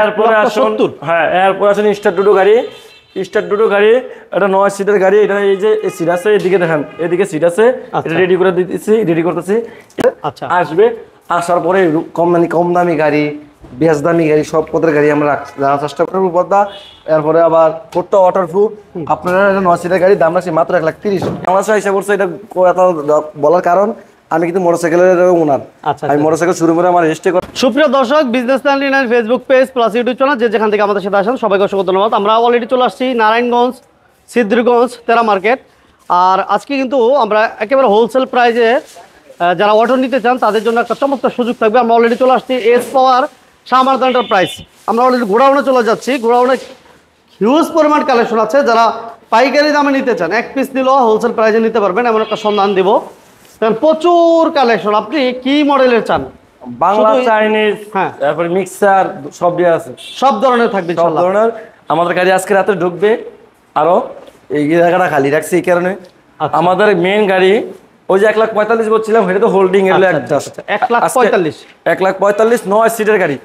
এরপরে আসুন, হ্যাঁ এরপরে আসুন স্টার ডুডু গাড়ি। স্টার ডুডু গাড়ি এটা 9 সিটের গাড়ি। এটা এই যে সিট আছে, এদিকে দেখেন, এদিকে সিট আছে, এটা রেডি করে দিতেছি, রেডি করতেছি। আচ্ছা, আসবে, আসার পরে কম দামি গাড়ি, বেশ দামি গাড়ি, সব পদের গাড়ি আমরা জানার চেষ্টা করবো পদ্মা। এরপরে আবার কোটটা ওয়াটারপ্রুফ। আপনারা 9 সিটের গাড়ি দাম রাখছি মাত্র 1,30,000। আমার হিসাব করছে এটা বলার কারণ আমি কিন্তু মোটরসাইকেলের ওনার। আমি মোটরসাইকেল শুরু করে আমার রেজিস্ট্রি করি। সুপ্রিয় দর্শক, business 99 Facebook page plus YouTube channel, যে যেখান থেকে আমাদের সাথে আসেন সবাইকে অসংখ্য ধন্যবাদ। আমরা অলরেডি চলে আসছি নারায়ণগঞ্জ সিদ্ধিরগঞ্জ তেরা মার্কেট। আর আজকে কিন্তু আমরা একেবারে হোলসেল প্রাইজে যারা অটো নিতে চান তাদের জন্য একটা চমৎকার সুযোগ থাকবে। আমরা অলরেডি চলে আসছি এস পাওয়ার শাহমার্দ এন্টারপ্রাইজ। আমরা অলরেডি গোডাউনে চলে যাচ্ছি। গোডাউনে হিউজ পরিমাণ কালেকশন আছে। যারা পাইকারি দামে নিতে চান, এক পিস নিলেও হোলসেল প্রাইজে নিতে পারবেন, এমন একটা সন্ধান দিব। প্রচুর কালেকশন। আপনি কি মডেলের চান? বাংলা, চাইনিজ, হ্যাঁ, তারপরে মিক্সার সব দিয়ে আছে, সব ধরনের থাকবে, সব ধরনের। আমাদের গাড়ি আজকে রাতে ঢুকবে। আরো এই জায়গাটা খালি রাখছি এই কারণে, আমাদের মেইন গাড়ি ওই যে 1,45,000 বলছিলাম, এটা তো হোল্ডিং এর 1,45,000 1,45,000 9 সিটের গাড়ি,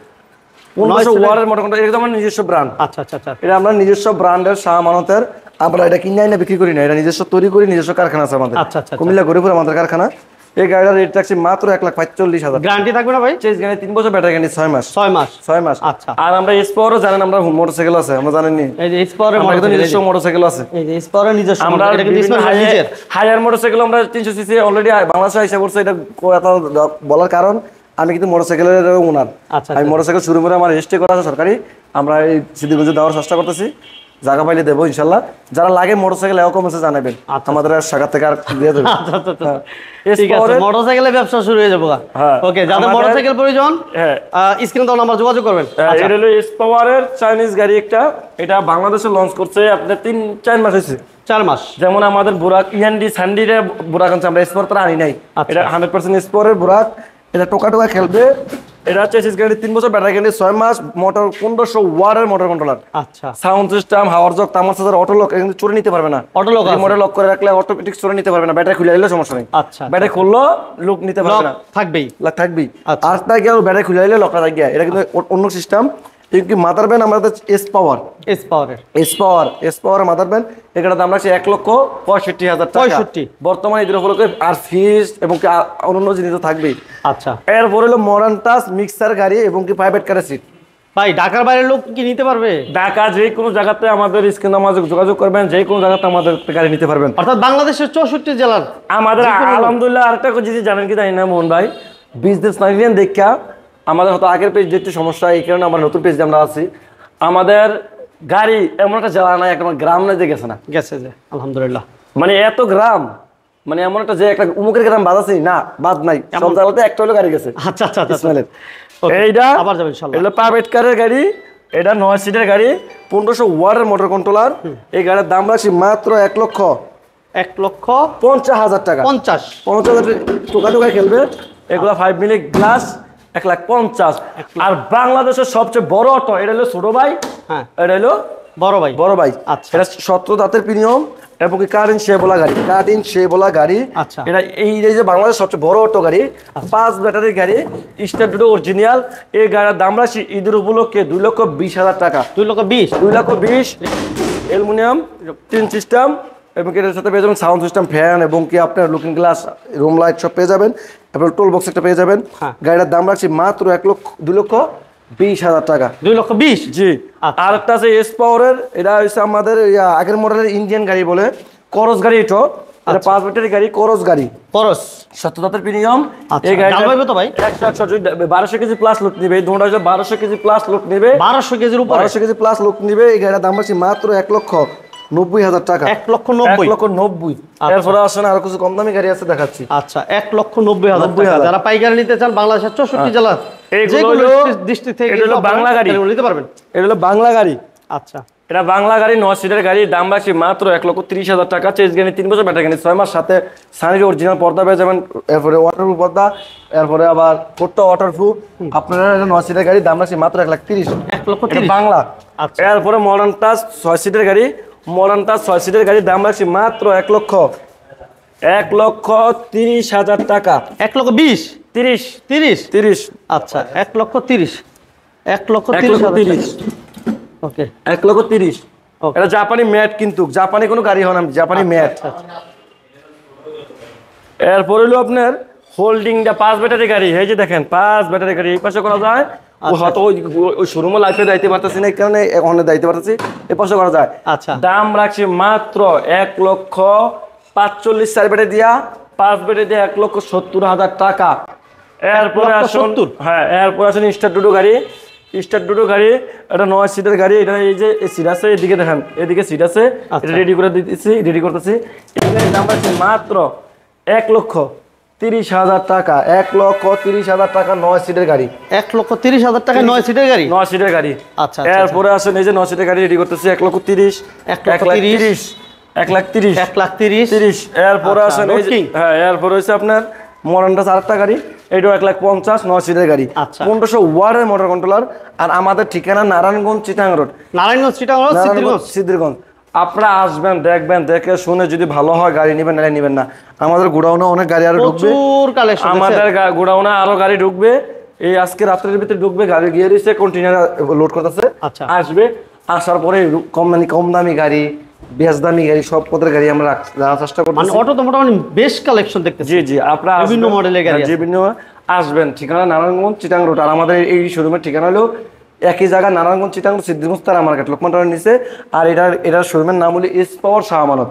1500 ওয়াটের মোটর। এটা আমার নিজস্ব ব্র্যান্ড। আচ্ছা আচ্ছা আচ্ছা, এটা আমরা নিজস্ব ব্র্যান্ডের শাহ আমানতের। আমরা এটা কিনে না বিক্রি করি না, এটা নিজস্ব তৈরি করি, নিজস্ব কারখানা আছে আমাদের। আচ্ছা আচ্ছা, কুমিল্লা গরিপুর আমাদের কারখানা। এই গাড়িটার রেট রাখছি মাত্র 1,45,000। গ্যারান্টি থাকবে না ভাই? চেঞ্জ গ্যারান্টি 3 বছর, ব্যাটারি গ্যারান্টি 6 মাস। 6 মাস। আচ্ছা। আর আমরা এসপাওয়ারও জানেন, আমরা মোটরসাইকেল আছে, আমরা জানেন নি? এই যে এসপাওয়ারের নিজস্ব মোটরসাইকেল আছে। এই যে এসপাওয়ারের নিজস্ব, আমরা নিজের হায়ার মোটরসাইকেল আমরা 300 সিসি অলরেডি বাংলাদেশে হিসাব করছে। এটা বলার কারণ আমি কিন্তু মোটরসাইকেলের ওনার। আমি মোটরসাইকেল শুরু করে আমার রেজিস্ট্রি করা আছে সরকারি। আমরা এই সিদ্ধিরগঞ্জে দেওয়ার চেষ্টা করতেছি, জায়গা পাইলে দেবো ইনশাল্লাহ। যারা লাগে মোটরসাইকেল এও কমেছে জানাবেন, আমাদের শাখা থেকে আর দিয়ে দেবো। ঠিক আছে, মোটরসাইকেলের ব্যবসা শুরু হয়ে যাবো। ওকে, যাদের মোটরসাইকেল প্রয়োজন স্ক্রিনে দেওয়া নাম্বার যোগাযোগ করবেন। এটা হলো এসপাওয়ারের চাইনিজ গাড়ি একটা। এটা বাংলাদেশে লঞ্চ করছে আপনার 3-4 মাস হয়েছে। 4 মাস। যেমন আমাদের বুরাক ইএনডি সান্ডিরে বুরাক আনছে, আমরা এসপাওয়ার তারা আনি নাই। এটা 100% এসপাওয়ারের বুরাক। এটা টোকা খেলবে। এটা হচ্ছে চেসিস গ্যারান্টি 3 বছর, ব্যাটারি গ্যারান্টি 6 মাস, মোটর 1500 ওয়াটের মোটর কন্ট্রোলার। আচ্ছা, সাউন্ড সিস্টেম, হাওয়ার জক, তামার সাজার, অটো লক। কিন্তু চুরি নিতে পারবে না। অটো লক মোটর লক করে রাখলে অটোমেটিক চুরি নিতে পারবে না। ব্যাটারি খুলে দিলে সমস্যা নেই। আচ্ছা, ব্যাটারি খুললো লক নিতে পারবে না, থাকবেই থাকবেই। আর তাই কেউ ব্যাটারি খুলে দিলে লকটা থাকবে। এটা কিন্তু অন্য সিস্টেম। কি মাদার ব্যান্ড আমাদের এসপাওয়ার মাদার ব্যান্ড। এটার দাম রাখছে 1,65,000 টাকা। 65 বর্তমানে ঈদের উপলক্ষে। আর ফিস এবং অন্যান্য জিনিস তো থাকবেই। আচ্ছা, এরপর হলো মডার্ন টাচ মিক্সার গাড়ি এবং কি প্রাইভেট কারের সিট। ভাই ঢাকার বাইরের লোক কি নিতে পারবে? ঢাকা যে কোনো জায়গাতে আমাদের স্ক্রিনে আমাদের যোগাযোগ করবেন, যে কোনো জায়গাতে আমাদের গাড়ি নিতে পারবেন। অর্থাৎ বাংলাদেশের 64 জেলার আমাদের। আলহামদুলিল্লাহ আরেকটা জিনিস জানেন কি জানি না মোহন ভাই, বিজনেস নাইন দেখা আমাদের হয়তো আগের পেজ একটু সমস্যা, এই কারণে আমরা নতুন পেজে আমরা আছি। আমাদের গাড়ি এমন একটা জেলা নাই, একটা গ্রাম নাই যে গেছে না, গেছে যে আলহামদুলিল্লাহ। মানে এত গ্রাম, মানে এমন একটা যে একটা উমুকের গ্রাম বাদ আছে না, বাদ নাই, সব জায়গাতে একটা হলো গাড়ি গেছে। আচ্ছা আচ্ছা, এইটা আবার যাবে ইনশাআল্লাহ। এটা প্রাইভেট কারের গাড়ি। এটা 9 সিটের গাড়ি, 1500 ওয়াটের মোটর কন্ট্রোলার। এই গাড়ির দাম রাখছি মাত্র 1,50,000 টাকা। 50,000 টোকা খেলবে। এগুলা 5 মিলি গ্লাস 1,50,000। আর বাংলাদেশের সবচেয়ে বড় অটো এটা হলো ছোট ভাই। হ্যাঁ, এটা হলো বড় ভাই। আচ্ছা, এটা 17 দাঁতের প্রিমিয়াম এবং কারেন্ট শেবোলা গাড়ি। আচ্ছা, এটা এই যে বাংলাদেশের সবচেয়ে বড় অটো গাড়ি, 5 ব্যাটারির গাড়ি, স্টার ডুডু অরিজিনাল। এই গাড়ির দাম রাখছি ঈদের উপলক্ষে 2,20,000 টাকা। 2,20,000 অ্যালুমিনিয়াম 3 সিস্টেম এবং এটার সাথে পেয়ে যাবেন সাউন্ড সিস্টেম, ফ্যান এবং কি আপনার লুকিং গ্লাস, রুম লাইট সব পেয়ে যাবেন। এবং টোল বক্স একটা পেয়ে যাবেন। গাড়ির দাম রাখছি মাত্র 2,20,000 টাকা। 2,20,000 জি। আর একটা আছে এসপাওয়ারের। এটা হচ্ছে আমাদের আগের মডেলের ইন্ডিয়ান গাড়ি বলে, করস গাড়ি। এটা 5 ব্যাটারি গাড়ি, করস গাড়ি, 17 দাঁতের প্রিমিয়াম। এই গাড়িটা 1200 কেজি প্লাস লোড নিবে। এই দুটো 1200 কেজি প্লাস লোড নিবে, 1200 কেজির উপরে 1200 কেজি প্লাস লোড নিবে। এই গাড়ির দাম রাখছি মাত্র 1,90,000 টাকা। 1,90,000। এরপরে আসেন আরো কিছু কম দামি গাড়ি আছে দেখাচ্ছি। আচ্ছা, 1,90,000 যারা পাইকারি নিতে চান বাংলাদেশের 64 জেলা ডিস্ট্রিক্ট থেকে এটা হলো বাংলা গাড়ি নিতে পারবেন। এটা হলো বাংলা গাড়ি। আচ্ছা, এটা বাংলা গাড়ি, 9 সিটের গাড়ি, দাম রাখছি মাত্র 1,30,000 টাকা। চেস গাড়ি 3 বছর, ব্যাটারি গাড়ি 6 মাস, সাথে সানির অরিজিনাল পর্দা পেয়ে যাবেন। এরপরে ওয়াটারপ্রুফ পর্দা, এরপরে আবার কোটটা ওয়াটারপ্রুফ। আপনারা 9 সিটের গাড়ি দাম রাখছি মাত্র 1,30,000 বাংলা। এরপরে মডার্ন টাচ 6 সিটের গাড়ি, 6 সিটের গাড়ি দাম রাখছি মাত্র 1,30,000 টাকা। 1,20,000 30। আচ্ছা, 1,30,000 1,30,000 ওকে 1,30,000 Okay. এটা জাপানি ম্যাট, কিন্তু জাপানি কোনো গাড়ি হয় না, জাপানি ম্যাট। এরপর হলো আপনার হোল্ডিংটা 5 ব্যাটারি গাড়ি, এই যে দেখেন 5 ব্যাটারি গাড়ি এই পাশে করা যায়। ও হয়তো ওই শোরুমে লাইফে যাইতে পারতেছি না, এই কারণে ওখানে যাইতে পারতেছি, এই পাশে করা যায়। আচ্ছা দাম রাখছি মাত্র 1,45,000 4 ব্যাটারি দিয়া, 5 ব্যাটারি দিয়ে 1,70,000 টাকা। এরপরে আসুন, 1,70,000 হ্যাঁ এরপর আসুন স্টার ডুডো গাড়ি। স্টার ডুডো গাড়ি এটা 9 সিটের গাড়ি। এটা এই যে সিট আছে, এদিকে দেখেন এদিকে সিট আছে, এটা রেডি করে দিতেছি, রেডি করতেছি। এখানে দাম রাখছি মাত্র 1,30,000 টাকা। 1,30,000 টাকা 9 সিটের গাড়ি। 1,30,000 টাকা 9 সিটের গাড়ি। 9 সিটের গাড়ি। আচ্ছা এরপরে আসেন এই যে 9 সিটের গাড়ি রেডি করতেছি, 1,30,000 1,30,000 1,30,000 এরপরে আসেন এই যে, হ্যাঁ এরপরে হচ্ছে আপনার মডার্নটা 4টা গাড়ি, এটাও 1,50,000 9 সিটের গাড়ি। আচ্ছা 1500 ওয়াটের মোটর কন্ট্রোলার। আর আমাদের ঠিকানা নারায়ণগঞ্জ চিটাং রোড, নারায়ণগঞ্জ সিদ্ধিরগঞ্জ। আপনারা আসবেন, দেখবেন, দেখে শুনে যদি ভালো হয় গাড়ি নেবেন, নাহলে নেবেন না। আমাদের গোডাউনে অনেক গাড়ি আরো ঢুকবে, প্রচুর কালেকশন আমাদের গোডাউনে আরো গাড়ি ঢুকবে। এই আজকে রাত্রের ভিতরে ঢুকবে, গাড়ি গিয়ে দিচ্ছে, কন্টেইনার লোড করতেছে। আচ্ছা আসবে, আসার পরে কম দামি গাড়ি, বেশ দামি গাড়ি, সব পদের গাড়ি আমরা রাখার চেষ্টা করতেছি। মানে অটো তো মোটামুটি বেশ কালেকশন দেখতেছি। জি জি, আপনারা বিভিন্ন মডেলের গাড়ি আছে। বিভিন্ন আসবেন, ঠিকানা নারায়ণগঞ্জ চিটাং রোড। আর আমাদের এই শোরুমের ঠিকানা হলো একই জায়গা, নারায়ণগঞ্জ চিটাং রোড, সিদ্ধিরগঞ্জ তারা মার্কেট, লোকমান টাওয়ারের নিচে। আর এটার শোরুমের নাম হলো এস পাওয়ার শাহ আমানত।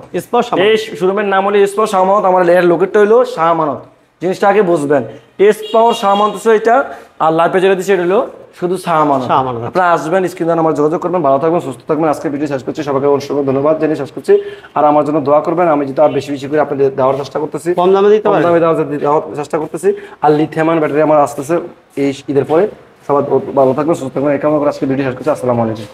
এই শোরুমের নাম হলো এস পাওয়ার শাহ আমানত। আমার এর লোকেটটা হলো শাহ আমানত, জিনিসটা আগে বুঝবেন। এস পাওয়ার শাহ আমানত হচ্ছে এটা, আর লাইফে যেটা দিচ্ছে এটা হলো শুধু শাহ আমানত। আপনারা আসবেন, স্ক্রিনে আমার যোগাযোগ করবেন। ভালো থাকবেন, সুস্থ থাকবেন। আজকে ভিডিও শেষ করছি, সবাইকে অসংখ্য ধন্যবাদ জানিয়ে শেষ করছি। আর আমার জন্য দোয়া করবেন, আমি যেটা বেশি বেশি করে আপনাদের দেওয়ার চেষ্টা করতেছি, কম দামে দেওয়ার চেষ্টা করতেছি। আর লিথিয়াম ব্যাটারি আমার আসতেছে এই ঈদের পরে। সবাই ভালো থাকবেন, সুস্থ থাকবেন। এই কামনা করে আজকে ভিডিও শেষ করছি। আসসালামু আলাইকুম।